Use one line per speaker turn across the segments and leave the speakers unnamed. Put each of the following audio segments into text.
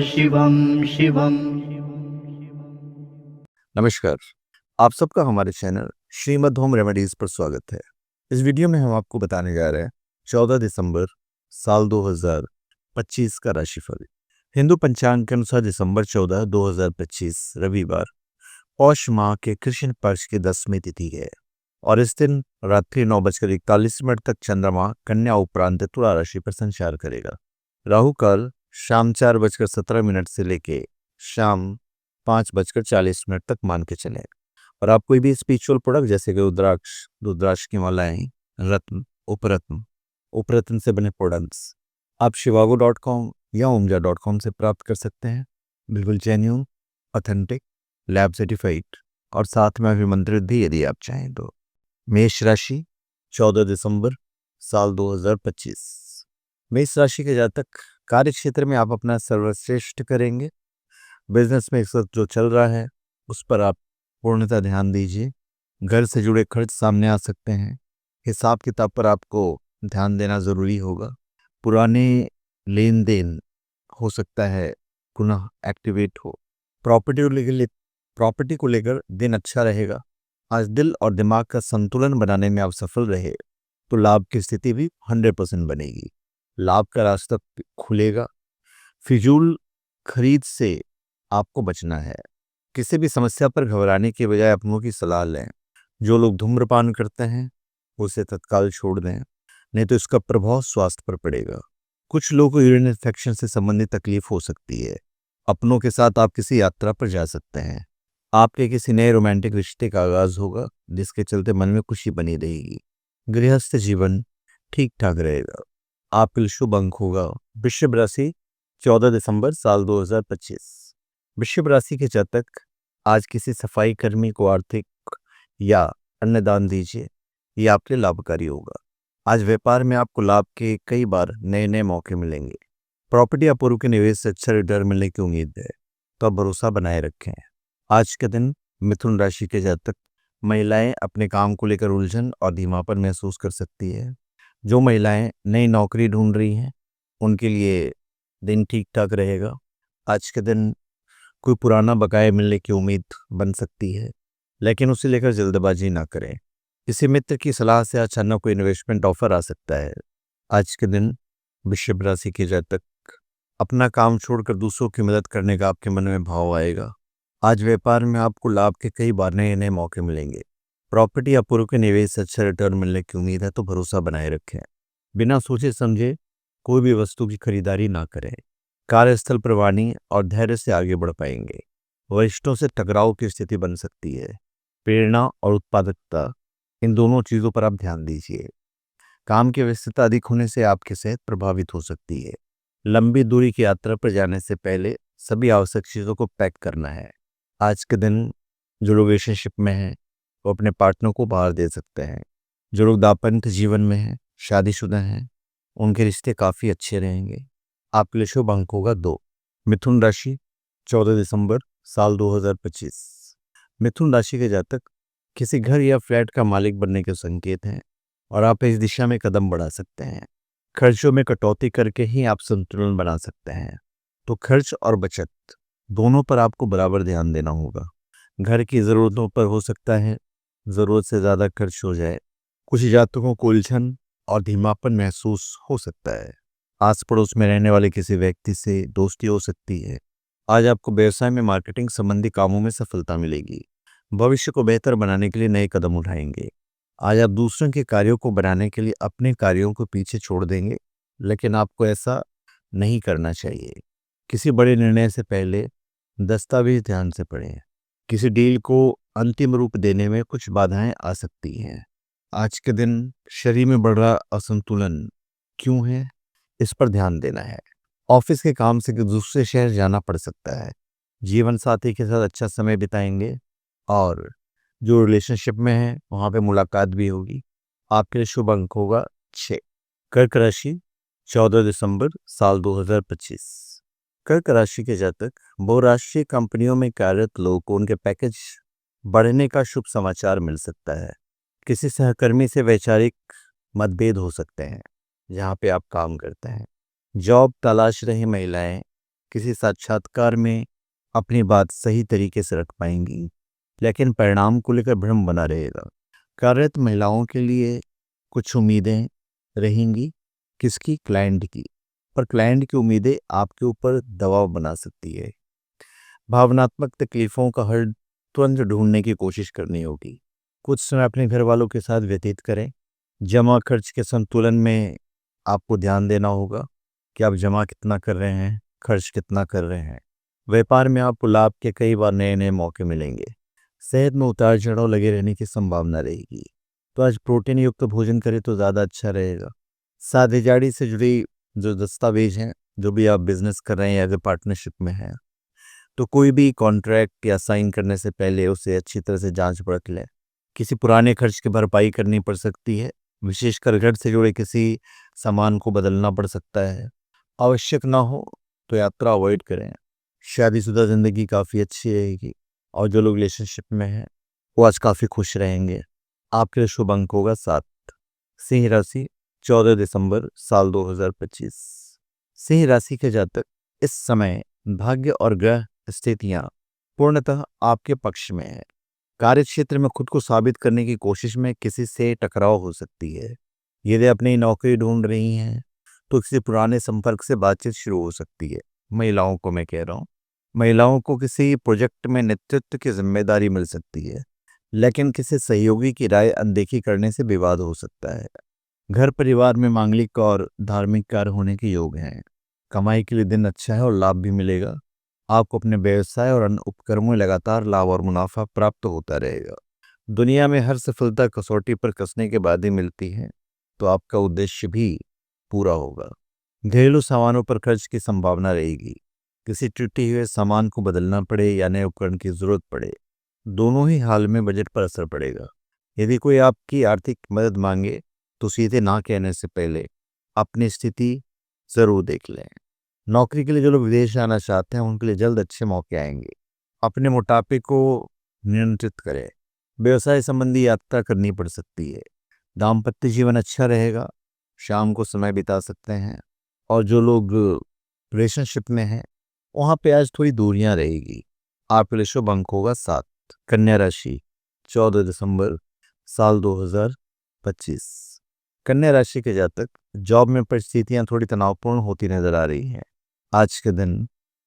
शिवं शिवं।
नमस्कार, आप सबका हमारे चैनल श्रीमद् होम रेमेडीज पर स्वागत है। इस वीडियो में हम आपको बताने जा रहे हैं 14 दिसंबर साल 2025 का राशिफल। हिंदू पंचांग के अनुसार दिसंबर 14, 2025 रविवार पौष माह के कृष्ण पक्ष की 10वीं तिथि है और इस दिन रात्रि 9:41 तक चंद्रमा कन्या उपरांत तुला राशि पर संचार करेगा। राहु काल शाम 4:17 से लेके शाम 5:40 तक मान के चले। और आप कोई भी स्पिरिचुअल प्रोडक्ट जैसे कि रुद्राक्ष की मालाएं, रत्न, उपरत्न से बने प्रोडक्ट्स आप shivago.com या omja.com से प्राप्त कर सकते हैं। बिल्कुल जेन्युइन, ऑथेंटिक, लैब सर्टिफाइड और साथ में अभिमंत्रित भी यदि आप चाहें तो। मेष राशि 14 दिसंबर साल 2025। मेष राशि के जातक कार्य क्षेत्र में आप अपना सर्वश्रेष्ठ करेंगे। बिजनेस में इस वक्त जो चल रहा है उस पर आप पूर्णतः ध्यान दीजिए। घर से जुड़े खर्च सामने आ सकते हैं। हिसाब किताब पर आपको ध्यान देना जरूरी होगा। पुराने लेन देन हो सकता है पुनः एक्टिवेट हो। प्रॉपर्टी को लेकर दिन अच्छा रहेगा। आज दिल और दिमाग का संतुलन बनाने में आप सफल रहे तो लाभ की स्थिति भी 100% बनेगी। लाभ का रास्ता खुलेगा। फिजूल खरीद से आपको बचना है। किसी भी समस्या पर घबराने के बजाय अपनों की सलाह लें। जो लोग धूम्रपान करते हैं उसे तत्काल छोड़ दें, नहीं तो इसका प्रभाव स्वास्थ्य पर पड़ेगा। कुछ लोगों को यूरिन इन्फेक्शन से संबंधित तकलीफ हो सकती है। अपनों के साथ आप किसी यात्रा पर जा सकते हैं। आपके किसी नए रोमांटिक रिश्ते का आगाज होगा जिसके चलते मन में खुशी बनी रहेगी। गृहस्थ जीवन ठीक ठाक रहेगा। आपके लिए शुभ अंक होगा वृषभ राशि 14 दिसंबर साल 2025। वृषभ राशि के जातक आज किसी सफाई कर्मी को आर्थिक या अन्य दान दीजिए, यह आपके लिए लाभकारी होगा। आज व्यापार में आपको लाभ के कई बार नए नए मौके मिलेंगे। प्रॉपर्टी या पूर्व के निवेश से अच्छा रिटर्न मिलने की उम्मीद है, तो आप भरोसा बनाए रखें। आज के दिन मिथुन राशि के जातक महिलाएं अपने काम को लेकर उलझन और धीमापन महसूस कर सकती है। जो महिलाएं नई नौकरी ढूंढ रही हैं उनके लिए दिन ठीक ठाक रहेगा। आज के दिन कोई पुराना बकाया मिलने की उम्मीद बन सकती है, लेकिन उसे लेकर जल्दबाजी ना करें। किसी मित्र की सलाह से अचानक कोई इन्वेस्टमेंट ऑफर आ सकता है। आज के दिन वृषभ राशि के जातक अपना काम छोड़कर दूसरों की मदद करने का आपके मन में भाव आएगा। आज व्यापार में आपको लाभ के कई बार नए नए मौके मिलेंगे। प्रॉपर्टी या पूर्व के निवेश से अच्छा रिटर्न मिलने की उम्मीद है, तो भरोसा बनाए रखें। बिना सोचे समझे कोई भी वस्तु की खरीदारी ना करें। कार्यस्थल पर वाणी और धैर्य से आगे बढ़ पाएंगे। वरिष्ठों से टकराव की स्थिति बन सकती है। प्रेरणा और उत्पादकता, इन दोनों चीजों पर आप ध्यान दीजिए। काम की व्यस्तता अधिक होने से आपकी सेहत प्रभावित हो सकती है। लंबी दूरी की यात्रा पर जाने से पहले सभी आवश्यक चीजों को पैक करना है। आज के दिन जो लोग रिलेशनशिप में हैं वो अपने पार्टनर को बाहर दे सकते हैं। जो लोग दाम्पत्य जीवन में हैं, शादीशुदा हैं, उनके रिश्ते काफी अच्छे रहेंगे। आपके लिए शुभ अंक होगा 2। मिथुन राशि 14 दिसंबर साल 2025। मिथुन राशि के जातक किसी घर या फ्लैट का मालिक बनने के संकेत हैं और आप इस दिशा में कदम बढ़ा सकते हैं। खर्चों में कटौती करके ही आप संतुलन बना सकते हैं। तो खर्च और बचत दोनों पर आपको बराबर ध्यान देना होगा। घर की जरूरतों पर हो सकता है जरूरत से ज्यादा खर्च हो जाए। कुछ जातकों को उलझन और धीमापन महसूस हो सकता है। आस पड़ोस में रहने वाले किसी व्यक्ति से दोस्ती हो सकती है। आज आपको व्यवसाय में मार्केटिंग संबंधी कामों में सफलता मिलेगी। भविष्य को बेहतर बनाने के लिए नए कदम उठाएंगे। आज आप दूसरों के कार्यों को बनाने के लिए अपने कार्यों को पीछे छोड़ देंगे, लेकिन आपको ऐसा नहीं करना चाहिए। किसी बड़े निर्णय से पहले दस्तावेज ध्यान से पढ़ें। किसी डील को अंतिम रूप देने में कुछ बाधाएं आ सकती हैं। आज के दिन शरीर में बढ़ रहा असंतुलन क्यों है, इस पर ध्यान देना है। ऑफिस के काम से दूसरे शहर जाना पड़ सकता है। जीवन साथी के साथ अच्छा समय बिताएंगे और जो रिलेशनशिप में है वहां पे मुलाकात भी होगी। आपके लिए शुभ अंक होगा 6। कर्क राशि 14 दिसंबर साल 2025। कर्क राशि के जातक बहुराष्ट्रीय कंपनियों में कार्यरत लोगों को उनके पैकेज बढ़ने का शुभ समाचार मिल सकता है। किसी सहकर्मी से वैचारिक मतभेद हो सकते हैं जहां पे आप काम करते हैं। जॉब तलाश रही महिलाएं किसी साक्षात्कार में अपनी बात सही तरीके से रख पाएंगी, लेकिन परिणाम को लेकर भ्रम बना रहेगा। कार्यरत महिलाओं के लिए कुछ उम्मीदें रहेंगी, किसकी? क्लाइंट की। पर क्लाइंट की उम्मीदें आपके ऊपर दबाव बना सकती है। भावनात्मक तकलीफों का हल तुरंत ढूंढने की कोशिश करनी होगी। कुछ समय अपने घर वालों के साथ व्यतीत करें। जमा खर्च के संतुलन में आपको ध्यान देना होगा कि आप जमा कितना कर रहे हैं, खर्च कितना कर रहे हैं। व्यापार में आपको लाभ के कई बार नए नए मौके मिलेंगे। सेहत में उतार चढ़ाव लगे रहने की संभावना रहेगी, तो आज प्रोटीन युक्त भोजन करें तो ज़्यादा अच्छा रहेगा। साझेदारी से जुड़ी जो दस्तावेज हैं, जो भी आप बिजनेस कर रहे हैं या अगर पार्टनरशिप में हैं, तो कोई भी कॉन्ट्रैक्ट या साइन करने से पहले उसे अच्छी तरह से जांच परख लें। किसी पुराने खर्च की भरपाई करनी पड़ सकती है, विशेषकर घर से जुड़े किसी सामान को बदलना पड़ सकता है। आवश्यक ना हो तो यात्रा अवॉइड करें। शादीशुदा ज़िंदगी काफ़ी अच्छी रहेगी और जो लोग रिलेशनशिप में हैं वो आज काफ़ी खुश रहेंगे। आपके लिए शुभ अंक होगा 7। सिंह राशि 14 दिसंबर साल 2025। सिंह राशि के जातक इस समय भाग्य और ग्रह स्थितियां पूर्णतः आपके पक्ष में है। कार्य क्षेत्र में खुद को साबित करने की कोशिश में किसी से टकराव हो सकती है। यदि अपनी नौकरी ढूंढ रही हैं तो किसी पुराने संपर्क से बातचीत शुरू हो सकती है। महिलाओं को मैं कह रहा हूँ, महिलाओं को किसी प्रोजेक्ट में नेतृत्व की जिम्मेदारी मिल सकती है, लेकिन किसी सहयोगी की राय अनदेखी करने से विवाद हो सकता है। घर परिवार में मांगलिक और धार्मिक कार्य होने के योग हैं। कमाई के लिए दिन अच्छा है और लाभ भी मिलेगा। आपको अपने व्यवसाय और अन्य उपक्रमों में लगातार लाभ और मुनाफा प्राप्त होता रहेगा। दुनिया में हर सफलता कसौटी पर कसने के बाद ही मिलती है, तो आपका उद्देश्य भी पूरा होगा। घरेलू सामानों पर खर्च की संभावना रहेगी। किसी टूटे हुए सामान को बदलना पड़े या नए उपकरण की जरूरत पड़े, दोनों ही हाल में बजट पर असर पड़ेगा। यदि कोई आपकी आर्थिक मदद मांगे तो सीधे ना कहने से पहले अपनी स्थिति जरूर देख लें। नौकरी के लिए जो लोग विदेश जाना चाहते हैं उनके लिए जल्द अच्छे मौके आएंगे। अपने मोटापे को नियंत्रित करें। व्यवसाय संबंधी यात्रा करनी पड़ सकती है। दाम्पत्य जीवन अच्छा रहेगा, शाम को समय बिता सकते हैं। और जो लोग रिलेशनशिप में हैं वहाँ पे आज थोड़ी दूरियां रहेगी। आपके लिए शुभ अंक होगा 7। कन्या राशि 14 दिसंबर साल 2025। कन्या राशि के जातक जॉब में परिस्थितियां थोड़ी तनावपूर्ण होती नजर आ रही हैं। आज के दिन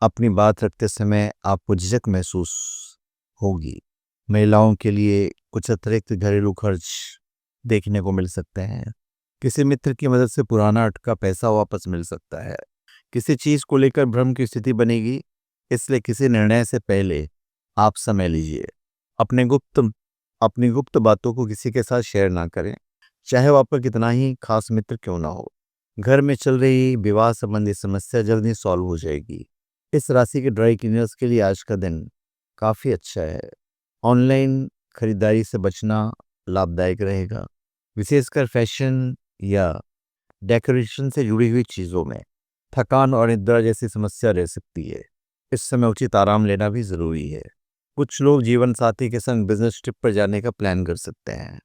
अपनी बात रखते समय आपको झिझक महसूस होगी। महिलाओं के लिए कुछ अतिरिक्त घरेलू खर्च देखने को मिल सकते हैं। किसी मित्र की मदद से पुराना अटका पैसा वापस मिल सकता है। किसी चीज को लेकर भ्रम की स्थिति बनेगी, इसलिए किसी निर्णय से पहले आप समय लीजिए। अपनी गुप्त बातों को किसी के साथ शेयर ना करें, चाहे वो आपका कितना ही खास मित्र क्यों ना हो। घर में चल रही विवाह संबंधी समस्या जल्द ही सॉल्व हो जाएगी। इस राशि के ड्राई क्लीनर्स के लिए आज का दिन काफ़ी अच्छा है। ऑनलाइन खरीदारी से बचना लाभदायक रहेगा, विशेषकर फैशन या डेकोरेशन से जुड़ी हुई चीज़ों में। थकान और निद्रा जैसी समस्या रह सकती है। इस समय उचित आराम लेना भी ज़रूरी है। कुछ लोग जीवन साथी के संग बिजनेस ट्रिप पर जाने का प्लान कर सकते हैं।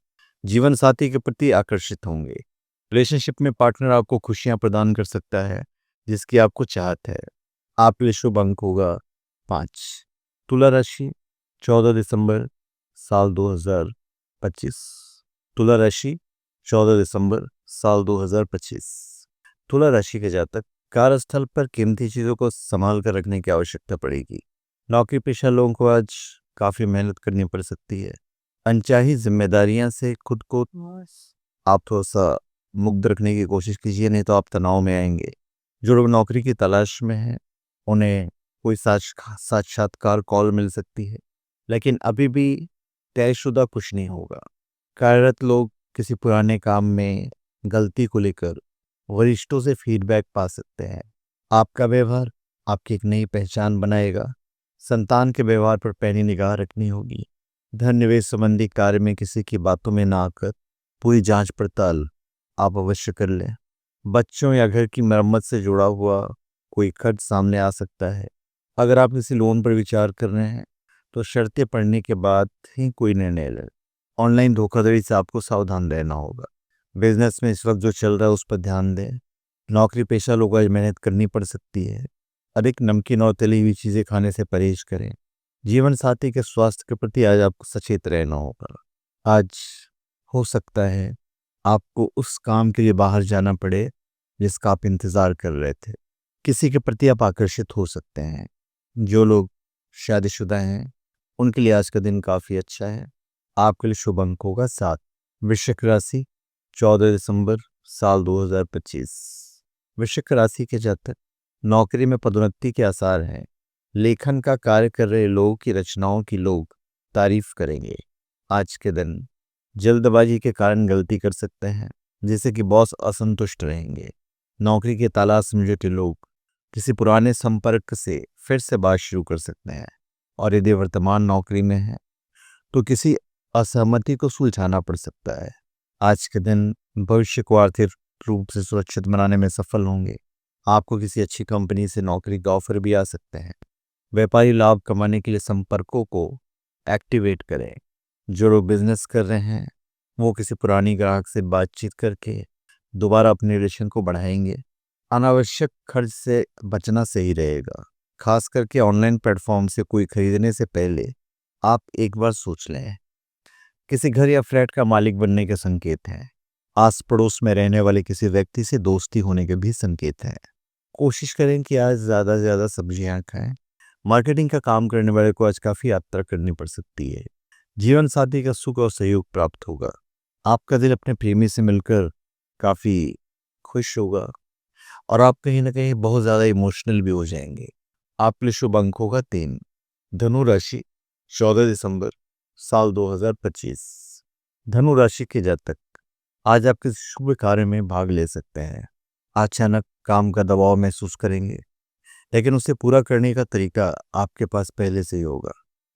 जीवन साथी के प्रति आकर्षित होंगे। रिलेशनशिप में पार्टनर आपको खुशियां प्रदान कर सकता है जिसकी आपको चाहत है। आपके लिए शुभ अंक होगा 5। तुला राशि 14 दिसंबर साल 2025। तुला राशि 14 दिसंबर साल 2025। तुला राशि के जातक कार्यस्थल पर कीमती चीज़ों को संभाल कर रखने की आवश्यकता पड़ेगी। नौकरी पेशा लोगों को आज काफ़ी मेहनत करनी पड़ सकती है। अनचाही जिम्मेदारियां से खुद को आप थोड़ा सा मुक्त रखने की कोशिश कीजिए, नहीं तो आप तनाव में आएंगे। जो लोग नौकरी की तलाश में हैं उन्हें कोई साक्षात्कार कॉल मिल सकती है, लेकिन अभी भी तयशुदा कुछ नहीं होगा। कार्यरत लोग किसी पुराने काम में गलती को लेकर वरिष्ठों से फीडबैक पा सकते हैं। आपका व्यवहार आपकी एक नई पहचान बनाएगा। संतान के व्यवहार पर पैनी निगाह रखनी होगी। धन निवेश संबंधी कार्य में किसी की बातों में ना आकर पूरी जांच पड़ताल आप अवश्य कर लें। बच्चों या घर की मरम्मत से जुड़ा हुआ कोई खर्च सामने आ सकता है। अगर आप किसी लोन पर विचार कर रहे हैं तो शर्तें पढ़ने के बाद ही कोई निर्णय लें। ऑनलाइन धोखाधड़ी से आपको सावधान रहना होगा। बिजनेस में इस वक्त जो चल रहा है उस पर ध्यान दें। नौकरी पेशा लोगों को आज मेहनत करनी पड़ सकती है। अधिक नमकीन और तली हुई चीजें खाने से परहेज करें। जीवन साथी के स्वास्थ्य के प्रति आज आपको सचेत रहना होगा। आज हो सकता है आपको उस काम के लिए बाहर जाना पड़े जिसका आप इंतजार कर रहे थे। किसी के प्रति आप आकर्षित हो सकते हैं। जो लोग शादीशुदा हैं उनके लिए आज का दिन काफी अच्छा है। आपके लिए शुभ अंक होगा 7। वृश्चिक राशि 14 दिसंबर साल 2025। वृश्चिक राशि के जातक नौकरी में पदोन्नति के आसार हैं। लेखन का कार्य कर रहे लोगों की रचनाओं की लोग तारीफ करेंगे। आज के दिन जल्दबाजी के कारण गलती कर सकते हैं जिससे कि बॉस असंतुष्ट रहेंगे। नौकरी की तलाश में जुटे लोग किसी पुराने संपर्क से फिर से बात शुरू कर सकते हैं और यदि वर्तमान नौकरी में है तो किसी असहमति को सुलझाना पड़ सकता है। आज के दिन भविष्य को आर्थिक रूप से सुरक्षित बनाने में सफल होंगे। आपको किसी अच्छी कंपनी से नौकरी का ऑफर भी आ सकते हैं। व्यापारी लाभ कमाने के लिए संपर्कों को एक्टिवेट करें। जो लोग बिजनेस कर रहे हैं वो किसी पुरानी ग्राहक से बातचीत करके दोबारा अपने रिलेशन को बढ़ाएंगे। अनावश्यक खर्च से बचना सही रहेगा। खास करके ऑनलाइन प्लेटफॉर्म से कोई खरीदने से पहले आप एक बार सोच लें। किसी घर या फ्लैट का मालिक बनने के संकेत हैं। आस पड़ोस में रहने वाले किसी व्यक्ति से दोस्ती होने के भी संकेत हैं। कोशिश करें कि आज ज़्यादा से ज़्यादा सब्जियां खाएं। मार्केटिंग का काम करने वाले को आज काफ़ी यात्रा करनी पड़ सकती है। जीवन साथी का सुख और सहयोग प्राप्त होगा। आपका दिल अपने प्रेमी से मिलकर काफ़ी खुश होगा और आप कहीं ना कहीं बहुत ज़्यादा इमोशनल भी हो जाएंगे। आपके लिए शुभ अंक होगा 3। धनु राशि 14 दिसंबर साल 2025। धनु राशि के जातक आज आप किसी शुभ कार्य में भाग ले सकते हैं। अचानक काम का दबाव महसूस करेंगे लेकिन उसे पूरा करने का तरीका आपके पास पहले से ही होगा।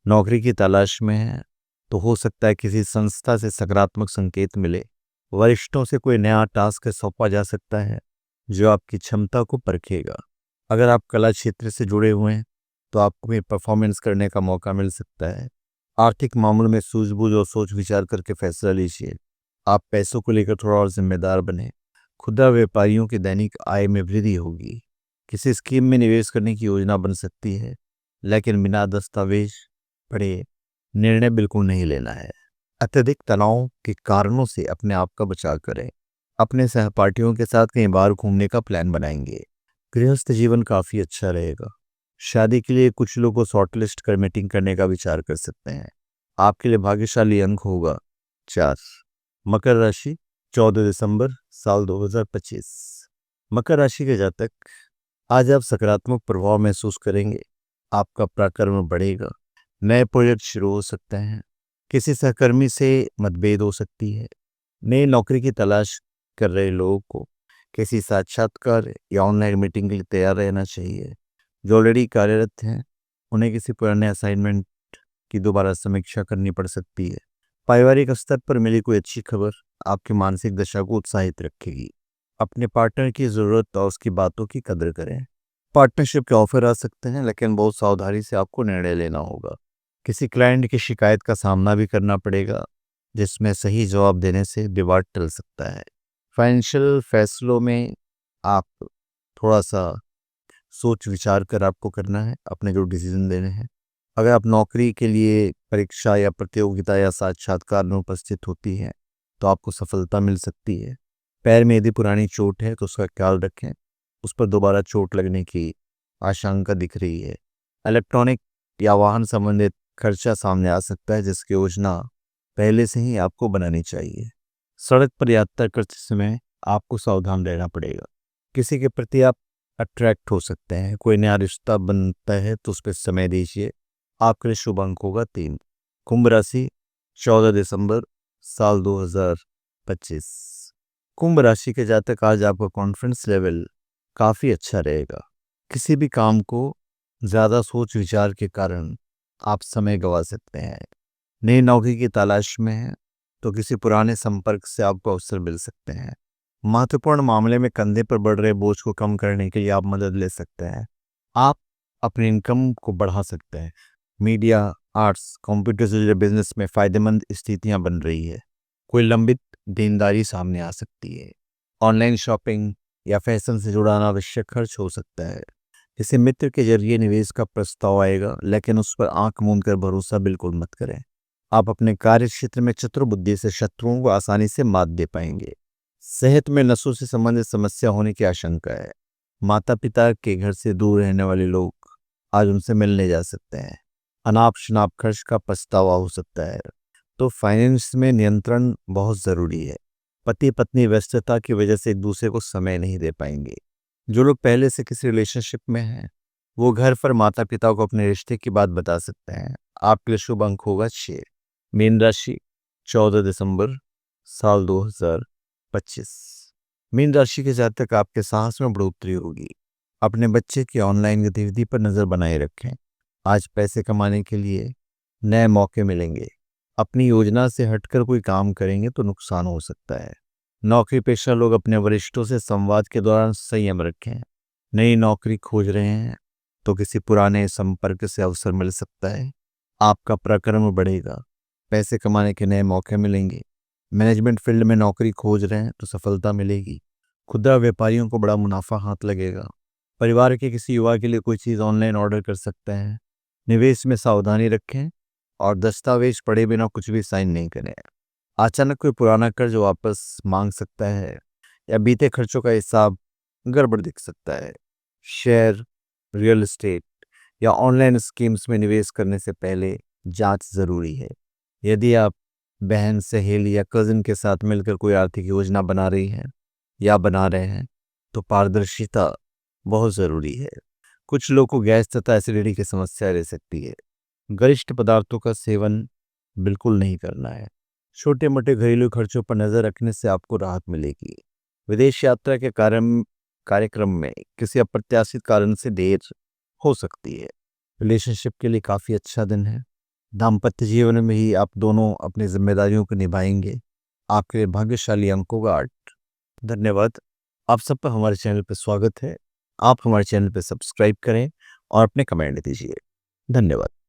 नौकरी की तलाश में है तो हो सकता है किसी संस्था से सकारात्मक संकेत मिले। वरिष्ठों से कोई नया टास्क सौंपा जा सकता है जो आपकी क्षमता को परखेगा। अगर आप कला क्षेत्र से जुड़े हुए हैं तो आपको भी परफॉर्मेंस करने का मौका मिल सकता है। आर्थिक मामलों में सूझबूझ और सोच विचार करके फैसला लीजिए। आप पैसों को लेकर थोड़ा और जिम्मेदार बने। खुदरा व्यापारियों की दैनिक आय में वृद्धि होगी। किसी स्कीम में निवेश करने की योजना बन सकती है लेकिन बिना दस्तावेज पढ़े निर्णय बिल्कुल नहीं लेना है। अत्यधिक तनाव के कारणों से अपने आप का बचाव करें। अपने सहपाठियों के साथ कहीं बाहर घूमने का प्लान बनाएंगे। गृहस्थ जीवन काफी अच्छा रहेगा। शादी के लिए कुछ लोग को शॉर्टलिस्ट कर मीटिंग करने का विचार कर सकते हैं। आपके लिए भाग्यशाली अंक होगा 4। मकर राशि 14 दिसंबर साल 2025। मकर राशि के जातक आज आप सकारात्मक प्रभाव महसूस करेंगे। आपका पराक्रम बढ़ेगा। नए प्रोजेक्ट शुरू हो सकते हैं। किसी सहकर्मी से मतभेद हो सकती है। नई नौकरी की तलाश कर रहे लोगों को किसी साक्षात्कार या ऑनलाइन मीटिंग के लिए तैयार रहना चाहिए। जो ऑलरेडी कार्यरत हैं उन्हें किसी पुराने असाइनमेंट की दोबारा समीक्षा करनी पड़ सकती है। पारिवारिक स्तर पर मिली कोई अच्छी खबर आपकी मानसिक दशा को उत्साहित रखेगी। अपने पार्टनर की ज़रूरत और उसकी बातों की कदर करें। पार्टनरशिप के ऑफर आ सकते हैं लेकिन बहुत सावधानी से आपको निर्णय लेना होगा। किसी क्लाइंट की शिकायत का सामना भी करना पड़ेगा जिसमें सही जवाब देने से विवाद टल सकता है। फाइनेंशियल फैसलों में आप थोड़ा सा सोच विचार कर आपको करना है अपने जो डिसीजन लेने हैं। अगर आप नौकरी के लिए परीक्षा या प्रतियोगिता या साक्षात्कार में उपस्थित होती हैं तो आपको सफलता मिल सकती है। पैर में यदि पुरानी चोट है तो उसका ख्याल रखें। उस पर दोबारा चोट लगने की आशंका दिख रही है। इलेक्ट्रॉनिक या वाहन संबंधित खर्चा सामने आ सकता है जिसकी योजना पहले से ही आपको बनानी चाहिए। सड़क पर यात्रा करते समय आपको सावधान रहना पड़ेगा। किसी के प्रति आप अट्रैक्ट हो सकते हैं। कोई नया रिश्ता बनता है तो उस पर समय दीजिए। आपके लिए शुभ अंक होगा 3। कुंभ राशि 14 दिसंबर साल 2025। कुंभ राशि के जातक आज आपका कॉन्फिडेंस लेवल काफ़ी अच्छा रहेगा। किसी भी काम को ज़्यादा सोच विचार के कारण आप समय गंवा सकते हैं। नई नौकरी की तलाश में हैं तो किसी पुराने संपर्क से आपको अवसर मिल सकते हैं। महत्वपूर्ण मामले में कंधे पर बढ़ रहे बोझ को कम करने के लिए आप मदद ले सकते हैं। आप अपनी इनकम को बढ़ा सकते हैं। मीडिया, आर्ट्स, कंप्यूटर से जुड़े बिजनेस में फायदेमंद स्थितियां बन रही है। कोई लंबित देनदारी सामने आ सकती है। ऑनलाइन शॉपिंग या फैशन से जुड़ा अनावश्यक खर्च हो सकता है। किसी मित्र के जरिए निवेश का प्रस्ताव आएगा, लेकिन उस पर आंख मूंद कर भरोसा बिल्कुल मत करें। आप अपने कार्य क्षेत्र में चतुर बुद्धि से शत्रुओं को आसानी से मात दे पाएंगे। सेहत में नसों से संबंधित समस्या होने की आशंका है। माता पिता के घर से दूर रहने वाले लोग आज उनसे मिलने जा सकते हैं। अनाप शनाप खर्च का पछतावा हो सकता है। तो फाइनेंस में नियंत्रण बहुत जरूरी है। पति पत्नी व्यस्तता की वजह से एक दूसरे को समय नहीं दे पाएंगे। जो लोग पहले से किसी रिलेशनशिप में हैं, वो घर पर माता पिता को अपने रिश्ते की बात बता सकते हैं। आपके लिए शुभ अंक होगा 6। मीन राशि 14 दिसंबर साल 2025। मीन राशि के जातक आपके साहस में बढ़ोतरी होगी। अपने बच्चे की ऑनलाइन गतिविधि पर नजर बनाए रखें। आज पैसे कमाने के लिए नए मौके मिलेंगे। अपनी योजना से हटकर कोई काम करेंगे तो नुकसान हो सकता है। नौकरी पेशा लोग अपने वरिष्ठों से संवाद के दौरान संयम रखें। नई नौकरी खोज रहे हैं तो किसी पुराने संपर्क से अवसर मिल सकता है। आपका पराक्रम बढ़ेगा। पैसे कमाने के नए मौके मिलेंगे। मैनेजमेंट फील्ड में नौकरी खोज रहे हैं तो सफलता मिलेगी। खुदरा व्यापारियों को बड़ा मुनाफा हाथ लगेगा। परिवार के किसी युवा के लिए कोई चीज़ ऑनलाइन ऑर्डर कर सकते हैं। निवेश में सावधानी रखें और दस्तावेज पढ़े बिना कुछ भी साइन नहीं करें। अचानक कोई पुराना कर्ज वापस मांग सकता है या बीते खर्चों का हिसाब गड़बड़ दिख सकता है। शेयर, रियल एस्टेट या ऑनलाइन स्कीम्स में निवेश करने से पहले जांच जरूरी है। यदि आप बहन, सहेली या कजिन के साथ मिलकर कोई आर्थिक योजना बना रही हैं या बना रहे हैं तो पारदर्शिता बहुत जरूरी है। कुछ लोगों को गैस तथा एसिडिटी की समस्या रह सकती है। गरिष्ठ पदार्थों का सेवन बिल्कुल नहीं करना है। छोटे मोटे घरेलू खर्चों पर नजर रखने से आपको राहत मिलेगी। विदेश यात्रा के कार्यक्रम में किसी अप्रत्याशित कारण से देर हो सकती है। रिलेशनशिप के लिए काफी अच्छा दिन है। दाम्पत्य जीवन में ही आप दोनों अपनी जिम्मेदारियों को निभाएंगे। आपके लिए भाग्यशाली अंक होगा 8। धन्यवाद। आप सबका हमारे चैनल पर स्वागत है। आप हमारे चैनल पर सब्सक्राइब करें और अपने कमेंट दीजिए। धन्यवाद।